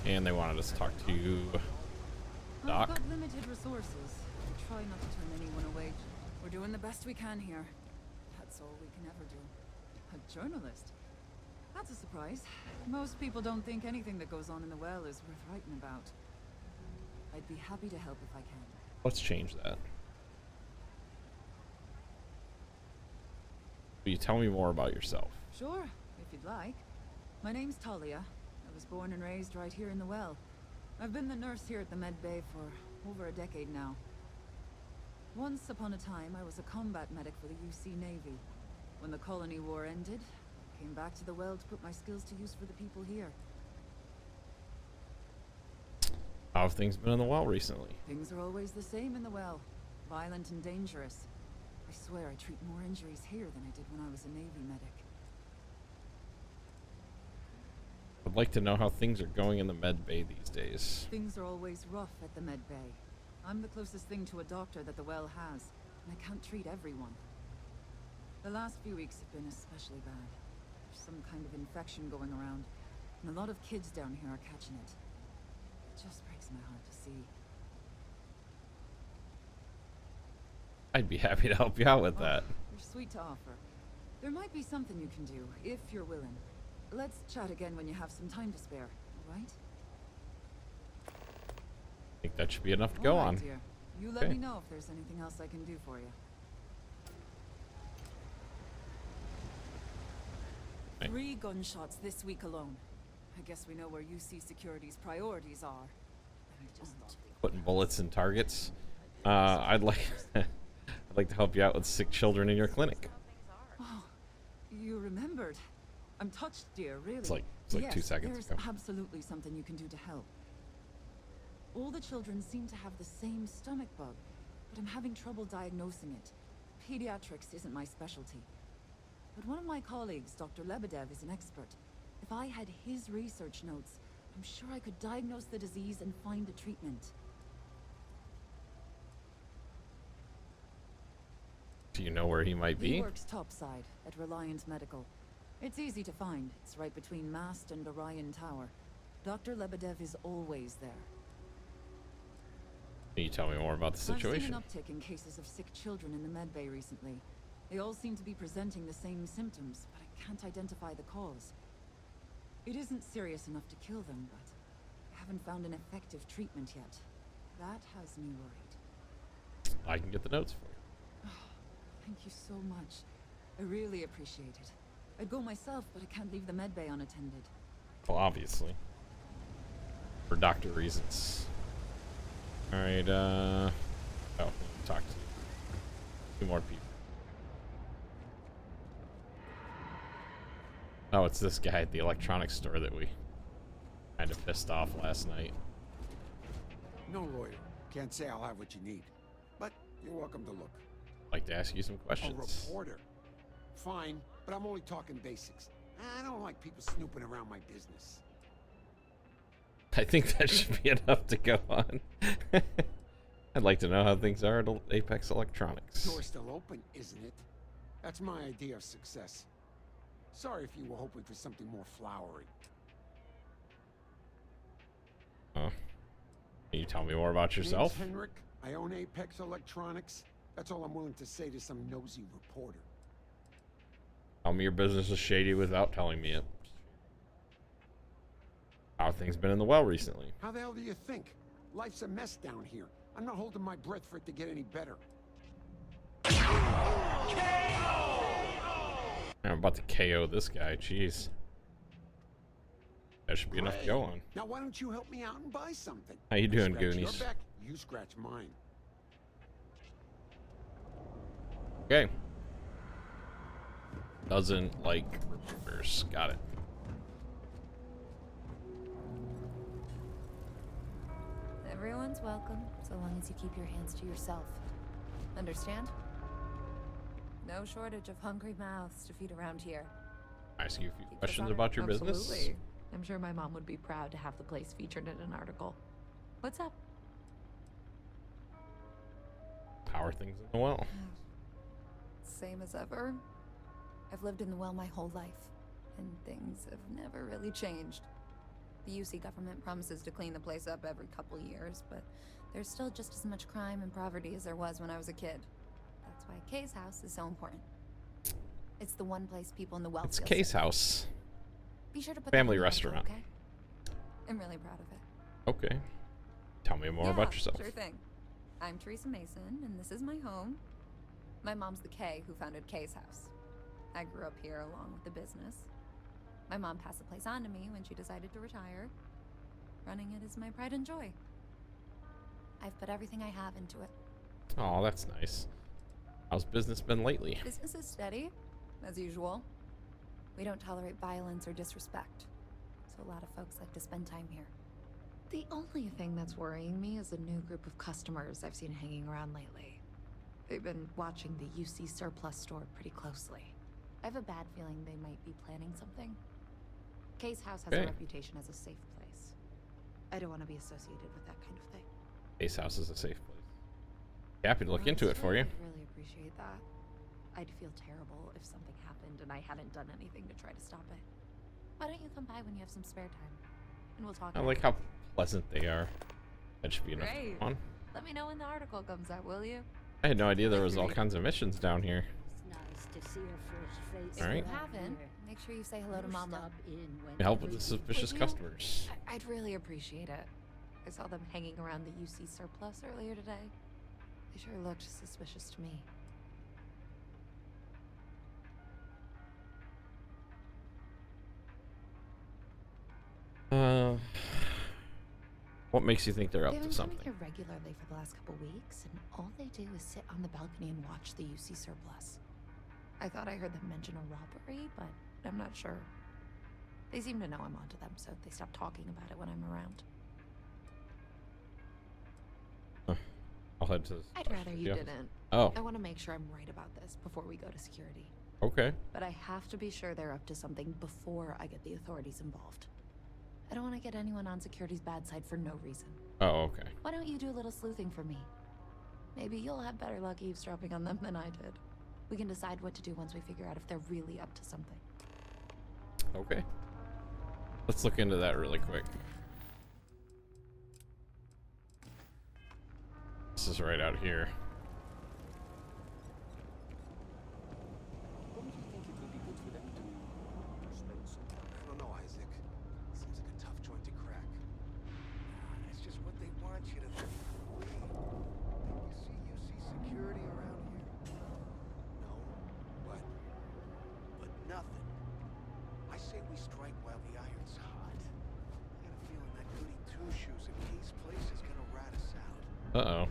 And they wanted us to talk to you, I've Doc. got limited resources. I try not to turn anyone away. We're doing the best we can here. That's all we can ever do. A journalist? That's a surprise. Most people don't think anything that goes on in the well is worth writing about. I'd be happy to help if I can. Let's change that. Will you tell me more about yourself? Sure, if you'd like. My name's Talia. I was born and raised right here in the well. I've been the nurse here at the Med Bay for over a decade now. Once upon a time, I was a combat medic for the UC Navy. When the colony war ended, I came back to the well to put my skills to use for the people here. How have things been in the well recently? Things are always the same in the well. Violent and dangerous. I swear I treat more injuries here than I did when I was a Navy medic. I'd like to know how things are going in the Med Bay these days. Things are always rough at the Med Bay. I'm the closest thing to a doctor that the well has, and I can't treat everyone. The last few weeks have been especially bad. There's some kind of infection going around, and a lot of kids down here are catching it. It just breaks my heart to see. I'd be happy to help you out with that. You're sweet to offer. There might be something you can do, if you're willing. Let's chat again when you have some time to spare, all right? I think that should be enough to go All right, on. dear. You let Okay. me know if there's anything else I can do for you. Right. 3 gunshots this week alone. I guess we know where UC Security's priorities are. I just thought they... Putting bullets in targets. I'd like I'd like to help you out with sick children in your clinic. Oh, you remembered. I'm touched, dear, really. It's like Yes, 2 seconds there's ago. absolutely something you can do to help. All the children seem to have the same stomach bug, but I'm having trouble diagnosing it. Pediatrics isn't my specialty. But one of my colleagues, Dr. Lebedev, is an expert. If I had his research notes, I'm sure I could diagnose the disease and find a treatment. Do you know where he might He be? works topside at Reliant Medical. It's easy to find. It's right between Mast and Orion Tower. Dr. Lebedev is always there. Can you tell me more about the situation? I've seen an uptick in cases of sick children in the Med Bay recently. They all seem to be presenting the same symptoms, but I can't identify the cause. It isn't serious enough to kill them, but I haven't found an effective treatment yet. That has me worried. I can get the notes for you. Thank you so much. I really appreciate it. I'd go myself, but I can't leave the Med Bay unattended. Well, obviously. For doctor reasons. Alright, oh, let me talk to 2 more people. Oh, it's this guy at the electronics store that we kind of pissed off last night. No lawyer. Can't say I'll have what you need. But you're welcome to look. I'd like to ask you some A questions. reporter. Fine, but I'm only talking basics. I don't like people snooping around my business. I think that should be enough to go on. I'd like to know how things are at Apex Electronics. Door's still open, isn't it? That's my idea of success. Sorry if you were hoping for something more flowery. Oh. Can you tell me more about yourself? Name's Henrik. I own Apex Electronics. That's all I'm willing to say to some nosy reporter. Tell me your business is shady without telling me it. How have things been in the well recently? How the hell do you think? Life's a mess down here. I'm not holding my breath for it to get any better. I'm about to KO this guy, jeez. That should be enough to go on. Now why don't you help me out and buy something? How you doing, Scratch Goonies? your back, you scratch mine. Okay. Doesn't like reporters. Got it. Everyone's welcome, so long as you keep your hands to yourself. Understand? No shortage of hungry mouths to feed around here. Ask you a few Keep us questions on it. about your business. Absolutely. I'm sure my mom would be proud to have the place featured in an article. What's up? How are things in the well? Same as ever. I've lived in the well my whole life, and things have never really changed. The UC government promises to clean the place up every couple years, but there's still just as much crime and poverty as there was when I was a kid. That's why Kay's house is so important. It's the one place people in the wealth. It's Kay's house. Be sure to put Family that in the article, restaurant. okay? I'm really proud of it. Okay. Tell me more about yourself. Sure thing. I'm Teresa Mason, and this is my home. My mom's the Kay who founded Kay's house. I grew up here along with the business. My mom passed the place on to me when she decided to retire. Running it is my pride and joy. I've put everything I have into it. Oh, that's nice. How's business been lately? Business is steady, as usual. We don't tolerate violence or disrespect, so a lot of folks like to spend time here. The only thing that's worrying me is a new group of customers I've seen hanging around lately. They've been watching the UC surplus store pretty closely. I have a bad feeling they might be planning something. Kay's house has a reputation as a safe place. I don't want to be associated with that kind of thing. Kay's house is a safe place. Happy to look into it for you. I'd really appreciate that. I'd feel terrible if something happened and I hadn't done anything to try to stop it. Why don't you come by when you have some spare time? And we'll talk. I like how pleasant they are. That should be enough Great. fun. Let me know when the article comes out, will you? I had no idea there was all kinds of missions down here. It's nice to see her fresh face. All right. If you haven't, make sure you say hello to You Mama. stop in when Help with the suspicious Would you? customers. I'd really appreciate it. I saw them hanging around the UC surplus earlier today. They sure looked suspicious to me. What makes you think they're up They've to been coming something? here regularly for the last couple weeks, and all they do is sit on the balcony and watch the UC surplus. I thought I heard them mention a robbery, but I'm not sure. They seem to know I'm onto them, so they stop talking about it when I'm around. I'll head to. I'd rather you Yeah. didn't. Oh, I want to make sure I'm right about this before we go to security. okay. But I have to be sure they're up to something before I get the authorities involved. I don't want to get anyone on security's bad side for no reason. Oh, okay. Why don't you do a little sleuthing for me? Maybe you'll have better luck eavesdropping on them than I did. We can decide what to do once we figure out if they're really up to something. Okay. Let's look into that really quick. This is right out here. Don't you think it would be good for them to spend some time? I don't know, Isaac. Seems like a tough joint to crack. That's just what they want you to think. You see security around here? No, but But nothing. I say we strike while the iron's hot. I got a feeling that goody two-shoes at Kay's place is gonna rat us out. Uh-oh.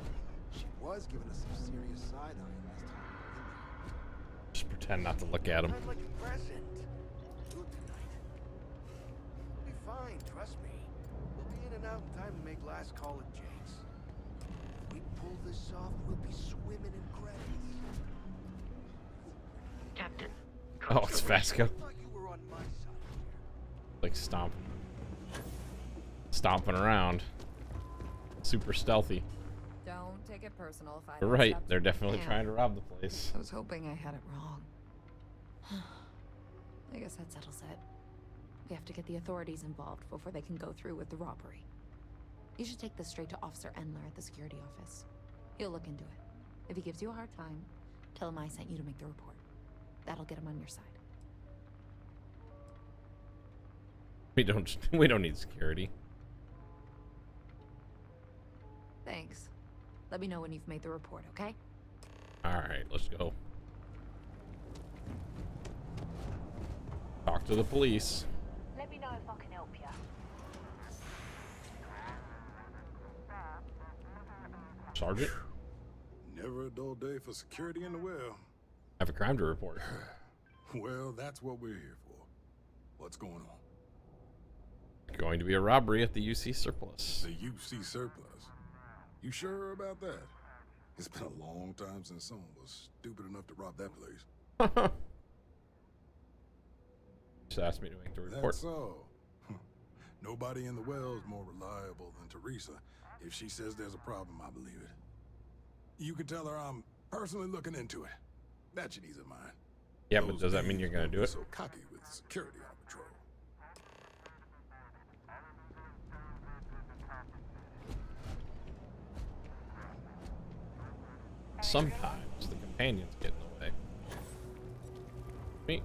she was giving us some serious side-eyeing last time we were in there. Just pretend not to look at him. I'd like a present. Do it tonight. We'll be fine, trust me. We'll be in and out in time to make last call at Jake's. If we pull this off, we'll be swimming in credits. Captain. Oh, it's Vasco. I thought you were on my side here. Like stomping around. Super stealthy. Don't take it personal if I You're mess right. up. They're definitely Yeah. trying to rob the place. I was hoping I had it wrong. I guess that settles it. We have to get the authorities involved before they can go through with the robbery. You should take this straight to Officer Endler at the security office. He'll look into it. If he gives you a hard time, tell him I sent you to make the report. That'll get him on your side. We don't need security. Thanks. Let me know when you've made the report, okay? All right, let's go. Talk to the police. Let me know if I can help you. Sergeant, Never a dull day for security in the well. I have a crime to report. Well, that's what we're here for. What's going on? Going to be a robbery at the UC surplus. The UC surplus. You sure about that? It's been a long time since someone was stupid enough to rob that place. Just asked me to make the report. That's so. Nobody in the well is more reliable than Teresa. If she says there's a problem, I believe it. You can tell her I'm personally looking into it. That should ease her mind. Yeah, but Those does that mean thieves you're gonna won't do be it? So cocky with security on patrol. sometimes the companions get in the way. Me.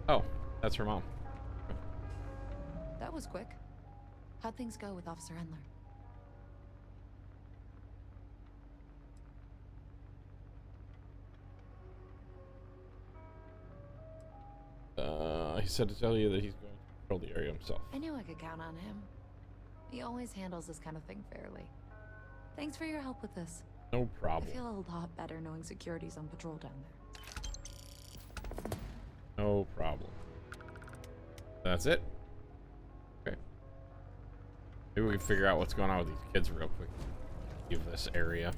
Oh, that's her mom. That was quick. How'd things go with Officer Endler? He said to tell you that he's going to patrol the area himself. I knew I could count on him. He always handles this kind of thing fairly. Thanks for your help with this. No problem. I feel a lot better knowing security's on patrol down there. No problem. That's it? Okay. Maybe we can figure out what's going on with these kids real quick. Leave this area.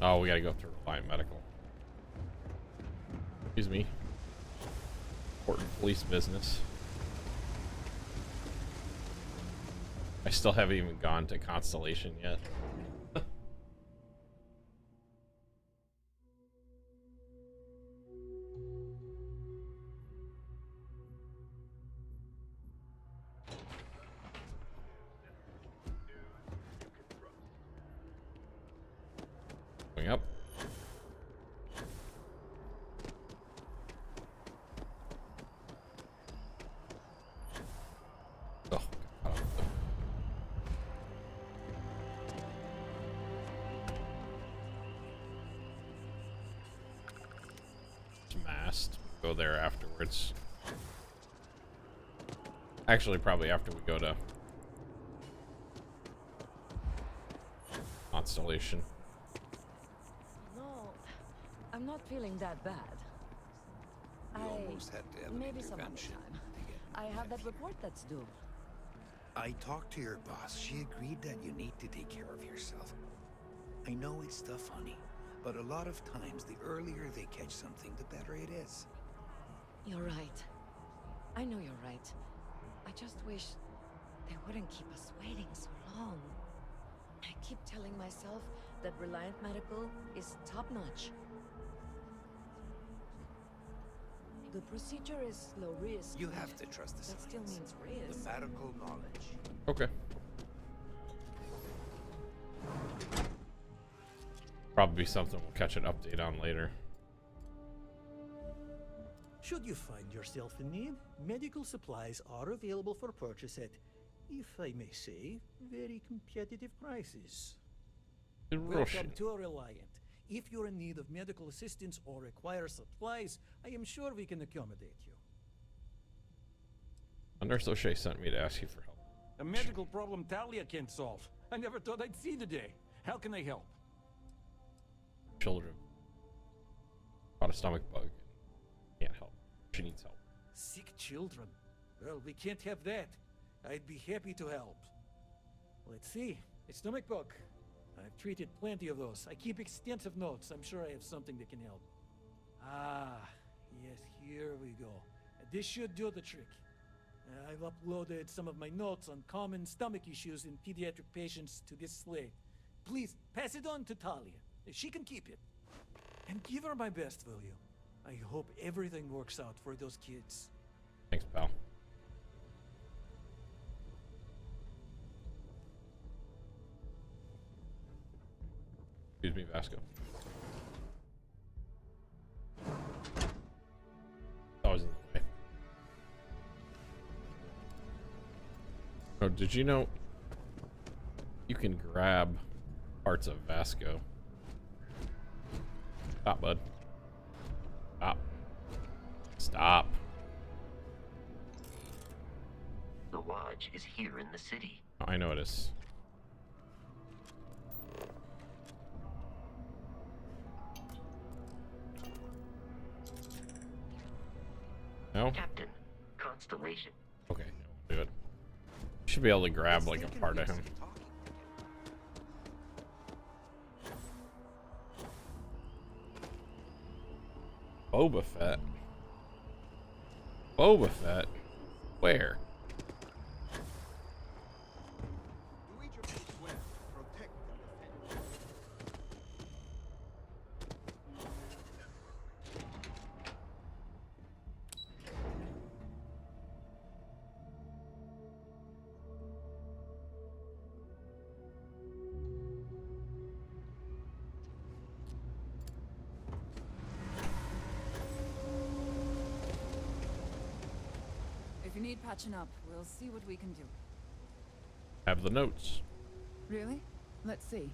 Oh, we gotta go through Reliant Medical. Excuse me. Important police business. I still haven't even gone to Constellation yet. Going up. Oh, mast. Go there afterwards. Actually, probably after we go to Constellation. No, I'm not feeling that bad. almost had to have an Maybe some other intervention time. to get I have that heavy. report that's due. I talked to your boss. She agreed that you need to take care of yourself. I know it's tough, honey, but a lot of times the earlier they catch something, the better it is. You're right. I know you're right. I just wish they wouldn't keep us waiting so long. I keep telling myself that Reliant Medical is top-notch. The procedure is low risk. You but have to trust the that still science, means risk. the medical knowledge. Okay. Probably something we'll catch an update on later. Should you find yourself in need, medical supplies are available for purchase at, if I may say, very competitive prices. In Welcome Russian. to Reliant. If you're in need of medical assistance or require supplies, I am sure we can accommodate you. Nurse O'Shea sent me to ask you for help. A medical problem Talia can't solve. I never thought I'd see the day. How can I help? Children. Got a stomach bug. Can't help. She needs help. Sick children? Well, we can't have that. I'd be happy to help. Let's see. A stomach bug. I've treated plenty of those. I keep extensive notes. I'm sure I have something that can help. Ah, yes, here we go. This should do the trick. I've uploaded some of my notes on common stomach issues in pediatric patients to this slate. Please, pass it on to Talia. She can keep it. And give her my best, will you? I hope everything works out for those kids. Thanks, pal. Excuse me, Vasco. Always in the way. Oh, did you know you can grab parts of Vasco? Stop, bud. Stop. Stop. The lodge is here in the city. Oh, I know it is. No? Captain, Constellation. Okay, do it. Should be able to grab like a part of him. Boba Fett. Boba Fett? Where? Do each of you swear to protect and defend? need patching up. We'll see what we can do. Have the notes. Really? Let's see.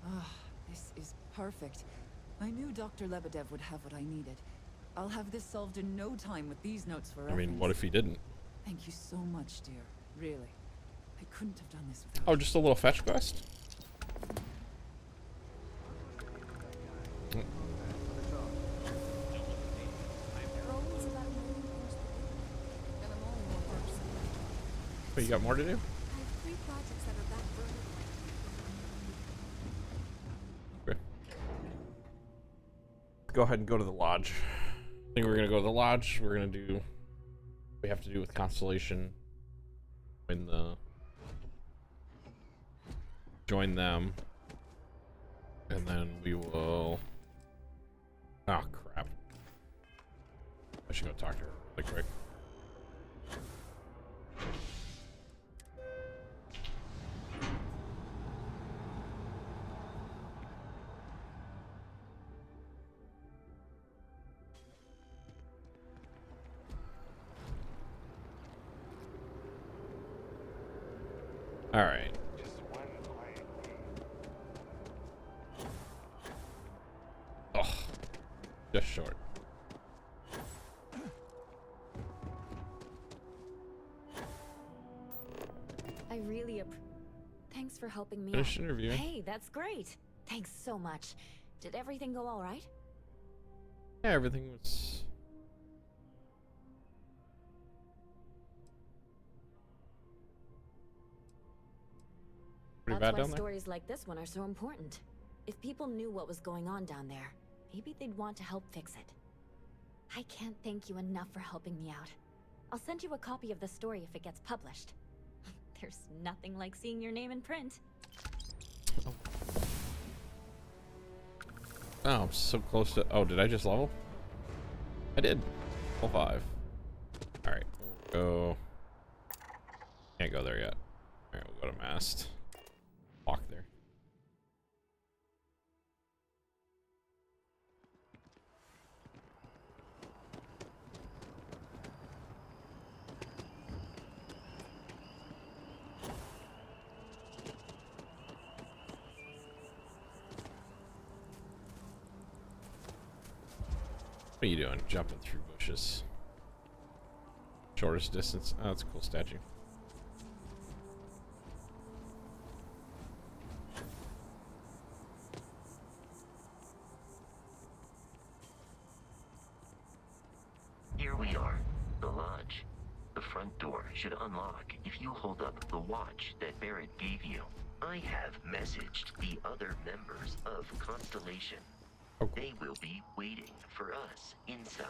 Ah, this is perfect. I knew Dr. Lebedev would have what I needed. I'll have this solved in no time with these notes for reference. I mean, what if he didn't? Thank you so much, dear. Really. I couldn't have done this without Oh, just a little fetch quest? But you got more to do? I have 3 projects that are back burner. Okay. Go ahead and go to the lodge. I think we're gonna go to the lodge. We're gonna do what we have to do with Constellation. Join them. And then we will... Oh, crap. I should go talk to her really quick. All right. Oh, just short. I really Thanks for helping me Finished out. interview. Hey, that's great. Thanks so much. Did everything go all right? Yeah, everything was... Pretty bad That's why down there? stories like this one are so important. If people knew what was going on down there, maybe they'd want to help fix it. I can't thank you enough for helping me out. I'll send you a copy of the story if it gets published. There's nothing like seeing your name in print. Oh, I'm so close to... Oh, did I just level? I did. Level 5. Alright, we'll go... Can't go there yet. Alright, we'll go to Mast. Walk there. What are you doing? Jumping through bushes. Shortest distance. Oh, that's a cool statue. Here we are, the lodge. The front door should unlock if you hold up the watch that Barrett gave you. I have messaged the other members of Constellation. They will be waiting for us inside.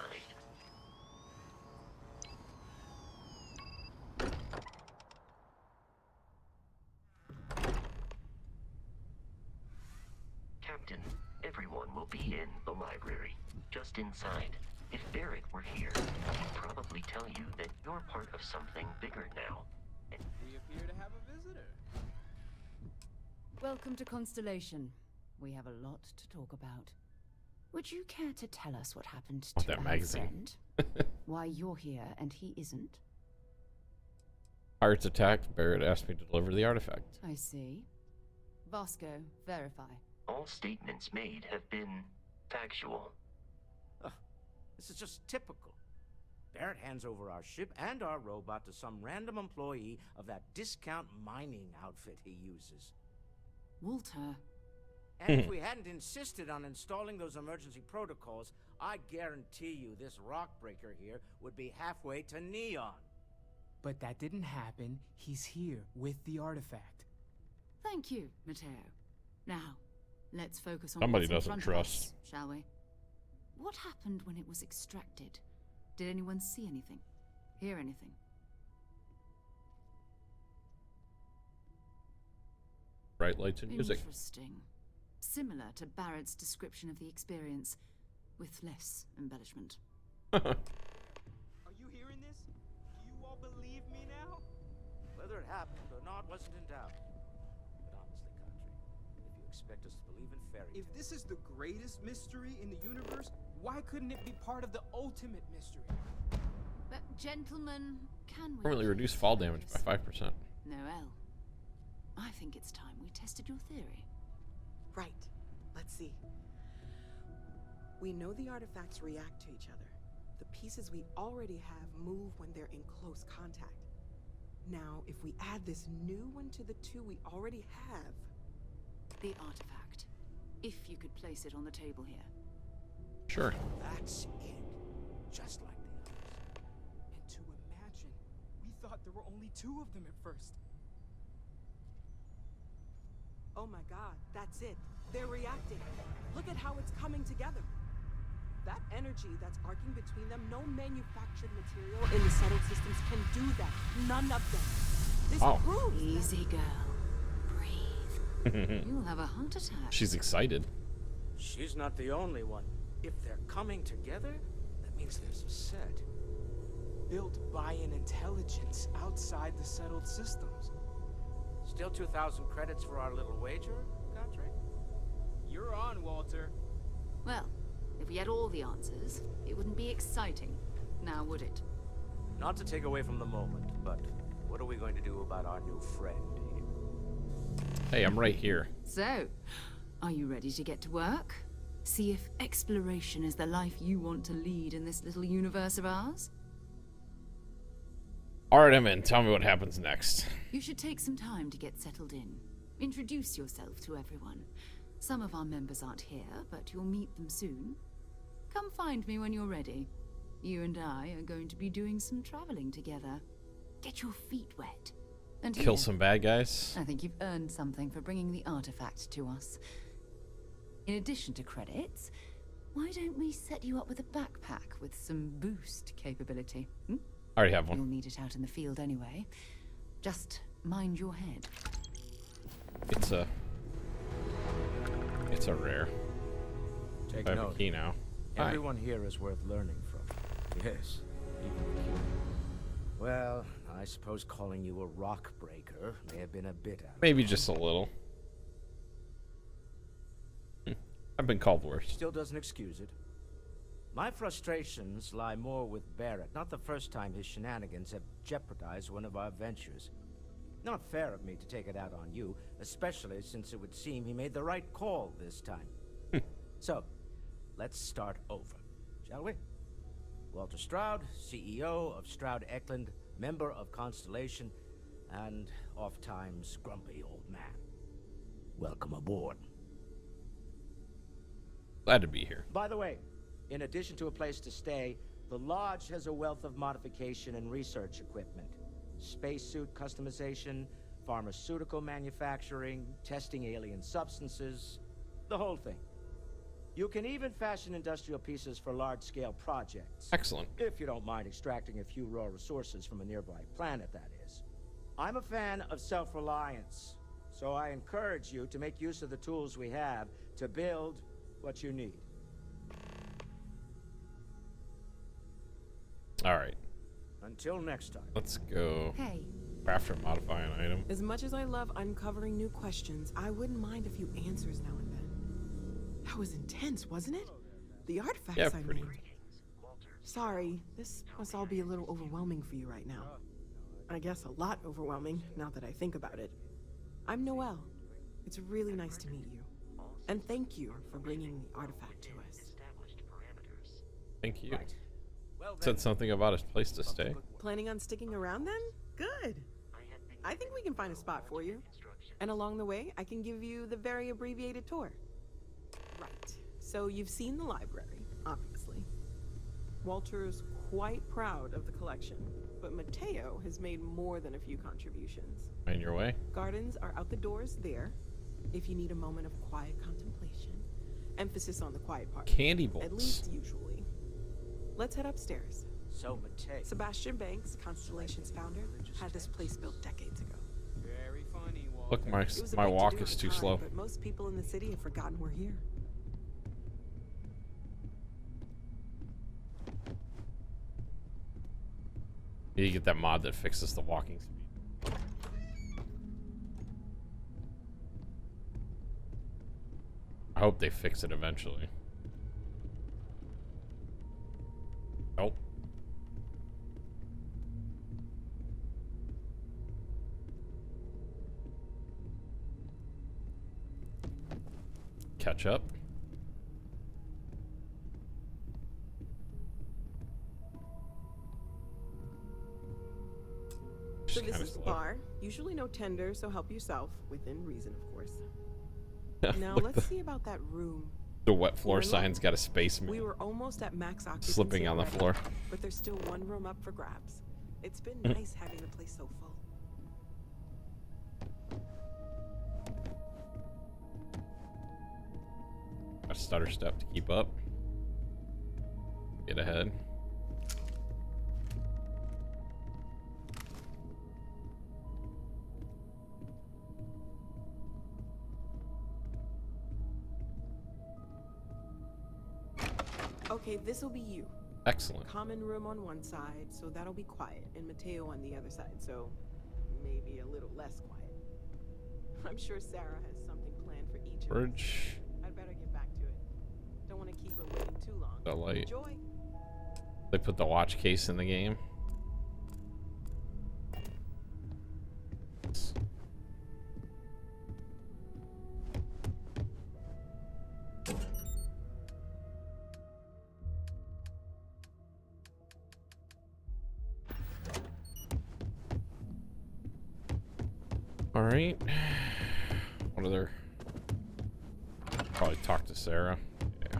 Captain, everyone will be in the library, just inside. If Barrett were here, he'd probably tell you that you're part of something bigger now. We appear to have a visitor. Welcome to Constellation. We have a lot to talk about. Would you care to tell us what happened to that our magazine. friend? Why you're here and he isn't? Pirates attacked. Barrett asked me to deliver the artifact. I see. Vasco, verify. All statements made have been factual. This is just typical. Barrett hands over our ship and our robot to some random employee of that discount mining outfit he uses. Walter. And if we hadn't insisted on installing those emergency protocols, I guarantee you this rock breaker here would be halfway to Neon. But that didn't happen. He's here with the artifact. Thank you, Matteo. Now, let's focus on Somebody what's in doesn't front trust. of us, shall we? What happened when it was extracted? Did anyone see anything? Hear anything? Bright lights and music. Interesting. Similar to Barrett's description of the experience, with less embellishment. Are you hearing this? Do you all believe me now? Whether it happened or not wasn't in doubt. But honestly, Country, if you expect us to believe in fairy tales... If this is the greatest mystery in the universe, why couldn't it be part of the ultimate mystery? But gentlemen, can we Permanently reduce fall damage by 5%. Noel, I think it's time we tested your theory. Right. Let's see. We know the artifacts react to each other. The pieces we already have move when they're in close contact. Now, if we add this new one to the two we already have... The artifact. If you could place it on the table here. Sure. That's it. Just like the others. And to imagine, we thought there were only 2 of them at first. Oh my god, that's it. They're reacting. Look at how it's coming together. That energy that's arcing between them, no manufactured material in the settled systems can do that. None of them. This proves Easy, girl. Breathe. You'll have a heart attack. She's excited. She's not the only one. If they're coming together, that means there's a set. Built by an intelligence outside the settled systems. Still 2,000 credits for our little wager, Godfrey? You're on, Walter. Well, if we had all the answers, it wouldn't be exciting, now would it? Not to take away from the moment, but what are we going to do about our new friend here? Hey, I'm right here. So, are you ready to get to work? See if exploration is the life you want to lead in this little universe of ours? Alright, I'm in. Tell me what happens next. You should take some time to get settled in. Introduce yourself to everyone. Some of our members aren't here, but you'll meet them soon. Come find me when you're ready. You and I are going to be doing some traveling together. Get your feet wet. And Kill here, some bad guys. I think you've earned something for bringing the artifact to us. In addition to credits, why don't we set you up with a backpack with some boost capability? I already have one. You'll need it out in the field anyway. Just mind your head. It's a rare. Take I have a note. key now. Everyone here is worth learning from. Yes, even the key. Well, I suppose calling you a rock breaker may have been a bit out. Maybe just a little. I've been called worse. Still doesn't excuse it. My frustrations lie more with Barrett. Not the first time his shenanigans have jeopardized one of our ventures. Not fair of me to take it out on you, especially since it would seem he made the right call this time. So, let's start over, shall we? Walter Stroud, CEO of Stroud Eklund, member of Constellation, and oft-times grumpy old man. Welcome aboard. Glad to be here. By the way, in addition to a place to stay, the Lodge has a wealth of modification and research equipment. Spacesuit customization, pharmaceutical manufacturing, testing alien substances, the whole thing. You can even fashion industrial pieces for large-scale projects. Excellent. If you don't mind extracting a few raw resources from a nearby planet, that is. I'm a fan of self-reliance, so I encourage you to make use of the tools we have to build what you need. Alright. Until next time. Let's go. Hey. Craft or modify an item. As much as I love uncovering new questions, I wouldn't mind a few answers now and then. That was intense, wasn't it? The artifacts I made. Sorry, this must all be a little overwhelming for you right now. I guess a lot overwhelming, now that I think about it. I'm Noel. It's really nice to meet you. And thank you for bringing the artifact to us. Thank you. Said something about a place to stay. Planning on sticking around then? Good. I think we can find a spot for you. And along the way, I can give you the very abbreviated tour. Right. So you've seen the library, obviously. Walter's quite proud of the collection, but Mateo has made more than a few contributions. On your way? Gardens are out the doors there, if you need a moment of quiet contemplation. Emphasis on the quiet part. Candy bowls. At least usually. Let's head upstairs. So, Mateo. Sebastian Banks, Constellation's founder, had this place built decades ago. Very funny, Walter. Look, my It was a my big walk to-do is at the too time, slow. But most people in the city have forgotten we're here. You need to get that mod that fixes the walking speed. I hope they fix it eventually. Nope. catch up. So this is the bar. Usually no tender, so help yourself. Within reason, of course. Now let's see about that room. The wet floor sign's got a spaceman We were almost at max occupancy slipping on the already, floor. but there's still one room up for grabs. It's been nice having the place so full. A stutter step to keep up. Get ahead. Okay, this'll be you. Excellent. Common room on one side, so that'll be quiet, and Mateo on the other side, so maybe a little less quiet. I'm sure Sarah has something planned for each of us. Bridge. I'd better get back to it. Don't want to keep her waiting too long. The light. Enjoy. They put the watch case in the game. All right. What other? Probably talk to Sarah. Yeah.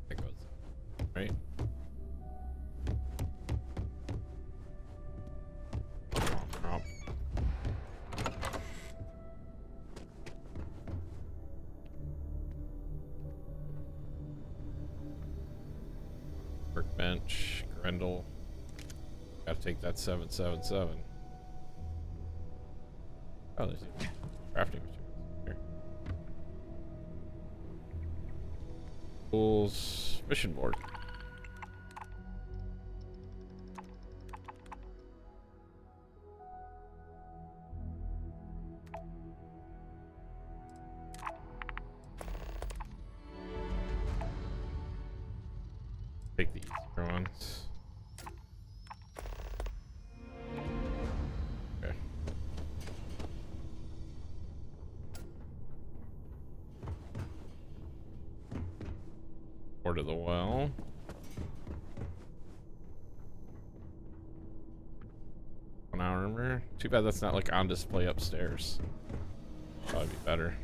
That goes right. Workbench, Grendel. Gotta take that 777. Oh, there's crafting materials here. Tools, mission board. Take the easier ones. Okay. Or to the well. One hour armor. Too bad that's not like on display upstairs. Probably be better.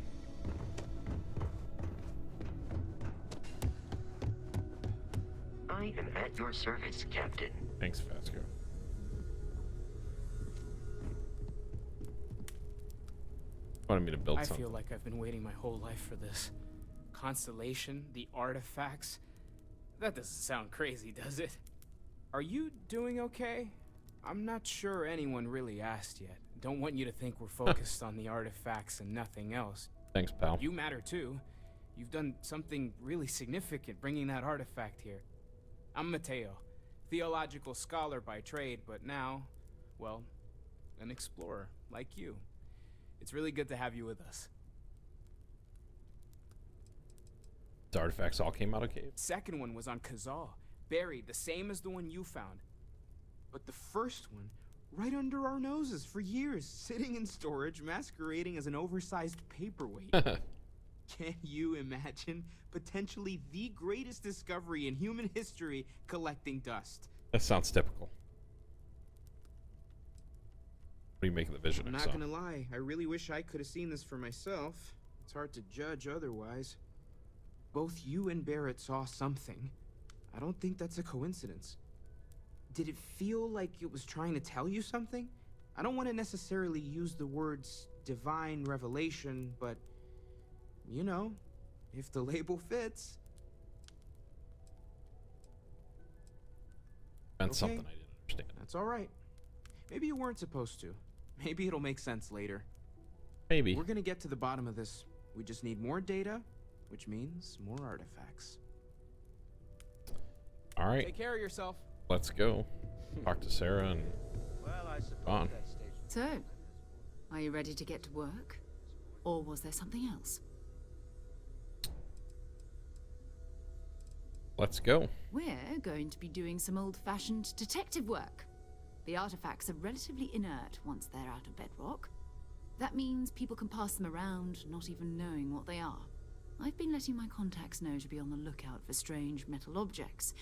I am at your service, Captain. Thanks, Vasco. Wanted me to build something. I feel like I've been waiting my whole life for this. Constellation, the artifacts. That doesn't sound crazy, does it? Are you doing okay? I'm not sure anyone really asked yet. Don't want you to think we're focused on the artifacts and nothing else. Thanks, pal. You matter too. You've done something really significant bringing that artifact here. I'm Mateo, theological scholar by trade, but now, well, an explorer like you. It's really good to have you with us. The artifacts all came out of cave. Second one was on Kazal, buried, the same as the one you found. But the first one, right under our noses for years, sitting in storage, masquerading as an oversized paperweight. Can you imagine potentially the greatest discovery in human history collecting dust? That sounds typical. What do you make of the vision? I'm not gonna lie, I really wish I could have seen this for myself. It's hard to judge otherwise. Both you and Barrett saw something. I don't think that's a coincidence. Did it feel like it was trying to tell you something? I don't want to necessarily use the words divine revelation, but you know, if the label fits. That's something I didn't understand. That's all right. Maybe you weren't supposed to. Maybe it'll make sense later. Maybe. We're gonna get to the bottom of this. We just need more data, which means more artifacts. All right. Take care of yourself. Let's go. Talk to Sarah and Well, I suppose on. that station. So, are you ready to get to work? Or was there something else? Let's go. We're going to be doing some old-fashioned detective work. The artifacts are relatively inert once they're out of bedrock. That means people can pass them around, not even knowing what they are. I've been letting my contacts know to be on the lookout for strange metal objects.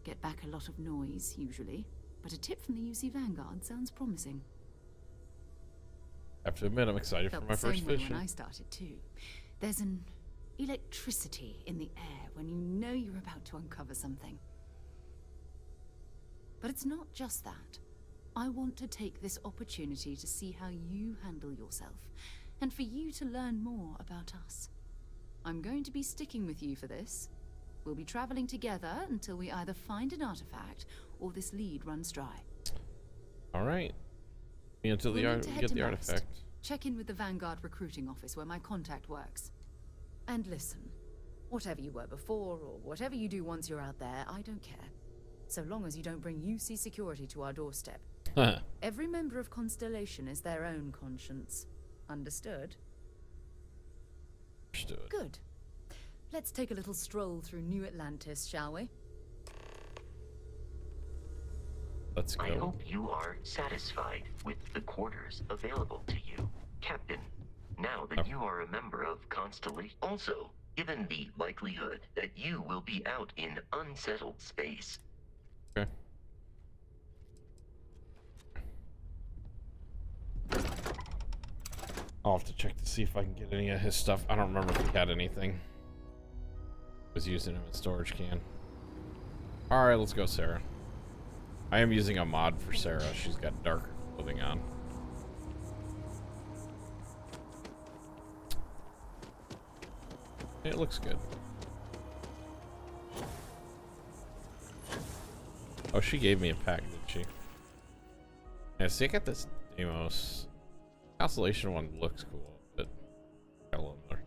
Get back a lot of noise, usually, but a tip from the UC Vanguard sounds promising. I have to admit, I'm excited for my first mission. When I started too. There's an electricity in the air when you know you're about to uncover something. But it's not just that. I want to take this opportunity to see how you handle yourself, and for you to learn more about us. I'm going to be sticking with you for this. We'll be traveling together until we either find an artifact or this lead runs dry. All right. Until we get the artifact. Check in with the Vanguard recruiting office where my contact works. And listen, whatever you were before or whatever you do once you're out there, I don't care. So long as you don't bring UC security to our doorstep. Every member of Constellation is their own conscience. Understood? Understood. Good. Let's take a little stroll through New Atlantis, shall we? Let's go. I hope you are satisfied with the quarters available to you, Captain. Now that you are a member of Constellation, also, given the likelihood that you will be out in unsettled space. Okay. I'll have to check to see if I can get any of his stuff. I don't remember if he had anything. Was using him in storage can. Alright, let's go, Sarah. I am using a mod for Sarah. She's got darker clothing on. It looks good. Oh, she gave me a pack, did she? Yeah, see, I got this Deimos. Constellation one looks cool, but got a little more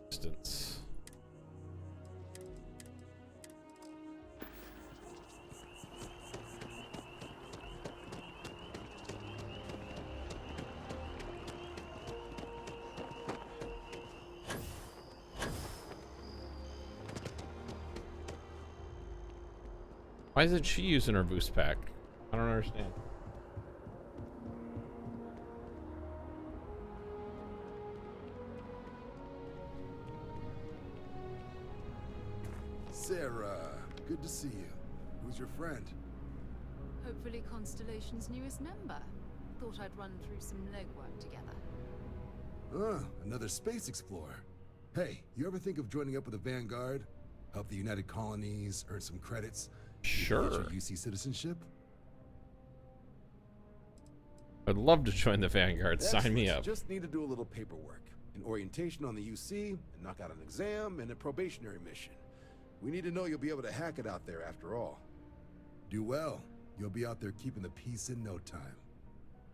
distance. Why isn't she using her boost pack? I don't understand. Sarah, good to see you. Who's your friend? Hopefully Constellation's newest member. Thought I'd run through some legwork together. Another space explorer. Hey, you ever think of joining up with the Vanguard? Help the United Colonies, earn some credits? Sure. Get your UC citizenship? I'd love to join the Vanguard. Excellent. Sign me up. Just need to do a little paperwork. An orientation on the UC, and knock out an exam, and a probationary mission. We need to know you'll be able to hack it out there after all. Do well. You'll be out there keeping the peace in no time.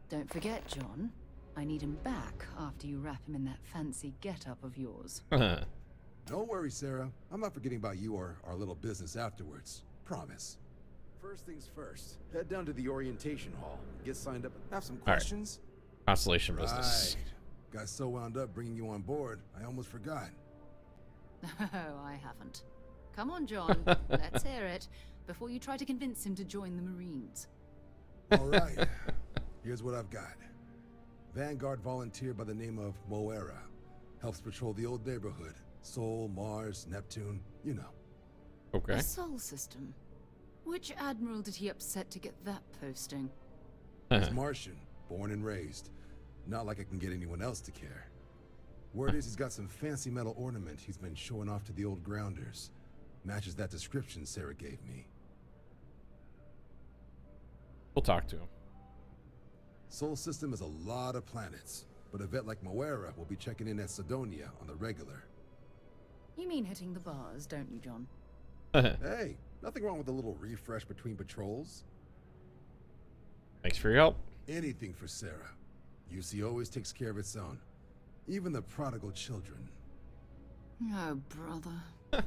Don't forget, John. I need him back after you wrap him in that fancy get-up of yours. Don't worry, Sarah. I'm not forgetting about you or our little business afterwards. Promise. First things first. Head down to the orientation hall. Get signed up. Have some questions. Right. Constellation business. Got so wound up bringing you on board, I almost forgot. Oh, I haven't. Come on, John. Let's hear it before you try to convince him to join the Marines. All right. Here's what I've got. Vanguard volunteer by the name of Moira. Helps patrol the old neighborhood. Sol, Mars, Neptune, you know. Okay. The Sol system. Which admiral did he upset to get that posting? He's Martian, born and raised. Not like I can get anyone else to care. Word is he's got some fancy metal ornament he's been showing off to the old grounders. Matches that description Sarah gave me. We'll talk to him. Sol system is a lot of planets, but a vet like Moira will be checking in at Sidonia on the regular. You mean hitting the bars, don't you, John? Hey, nothing wrong with a little refresh between patrols. Thanks for your help. Anything for Sarah. UC always takes care of its own. Even the prodigal children. Oh, brother.